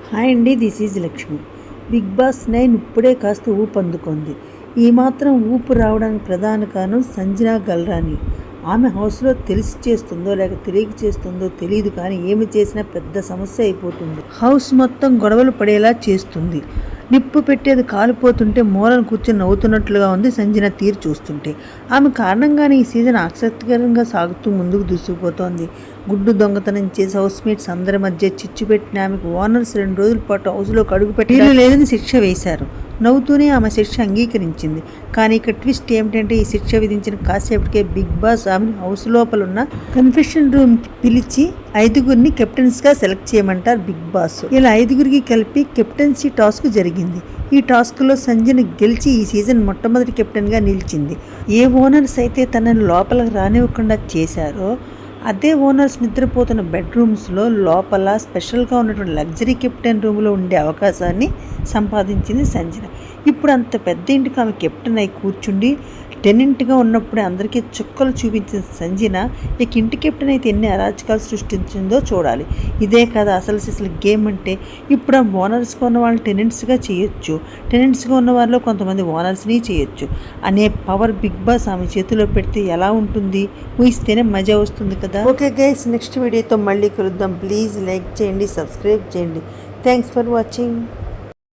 Hi అండి, this is Lakshmi. Bigg Boss 9 ఇప్పుడే కాస్త ఊపు అందుకుంది. ఈ మాత్రం ఊపు రావడానికి ప్రధాన కారణం సంజన గల్రాని. ఆమె హౌస్లో తెలిసి చేస్తుందో లేక తెలియక చేస్తుందో తెలియదు, కానీ ఏమి చేసినా పెద్ద సమస్య అయిపోతుంది. హౌస్ మొత్తం గొడవలు పడేలా చేస్తుంది. నిప్పు పెట్టేది కాలిపోతుంటే మూలను కూర్చొని నవ్వుతున్నట్లుగా ఉంది సంజన తీరు చూస్తుంటే. ఆమె కారణంగానే ఈ సీజన్ ఆసక్తికరంగా సాగుతూ ముందుకు దూసుకుపోతోంది. గుడ్డు దొంగతనం చేసి హౌస్ మేట్స్ అందరి మధ్య చిచ్చు పెట్టిన ఆమెకు ఓనర్స్ 2 రోజుల పాటు హౌస్లోకి అడుగుపెట్టి లేదని శిక్ష వేశారు. నవ్వుతూనే ఆమె శిక్ష అంగీకరించింది. కానీ ఇక్కడ ట్విస్ట్ ఏమిటంటే, ఈ శిక్ష విధించిన కాసేపటికే బిగ్ బాస్ ఆమెను హౌస్ లోపల ఉన్న కన్ఫెషన్ రూమ్ పిలిచి 5గురిని కెప్టెన్స్గా సెలెక్ట్ చేయమంటారు బిగ్ బాస్. ఇలా 5గురికి కలిపి కెప్టెన్సీ టాస్క్ జరిగింది. ఈ టాస్క్లో సంజన గెలిచి ఈ సీజన్ మొట్టమొదటి కెప్టెన్గా నిలిచింది. ఏ ఓనర్స్ అయితే తనని లోపలికి రానివ్వకుండా చేశారో అదే ఓనర్స్ నిద్రపోతున్న బెడ్రూమ్స్లో లోపల స్పెషల్గా ఉన్నటువంటి లగ్జరీ కెప్టెన్ రూమ్లో ఉండే అవకాశాన్ని సంపాదించింది సంజన. ఇప్పుడు అంత పెద్ద ఇంటికి ఆమె కెప్టెన్ అయి కూర్చుండి టెనెంట్గా ఉన్నప్పుడే అందరికీ చుక్కలు చూపించిన సంజన ఇక ఇంటి కెప్టెన్ అయితే ఎన్ని అరాచకాలు సృష్టించిందో చూడాలి. ఇదే కదా అసలు గేమ్ అంటే. ఇప్పుడు ఆ ఓనర్స్గా ఉన్న వాళ్ళని టెనెంట్స్గా చేయొచ్చు, టెనెంట్స్గా ఉన్న వారిలో కొంతమంది ఓనర్స్ని చేయొచ్చు అనే పవర్ బిగ్ బాస్ ఆమె చేతిలో పెడితే ఎలా ఉంటుంది? ఊహిస్తేనే మజా వస్తుంది కదా. ఓకే గైస్, నెక్స్ట్ వీడియోతో మళ్ళీ కలుద్దాం. ప్లీజ్ లైక్ చేయండి, సబ్స్క్రైబ్ చేయండి. Thanks for watching.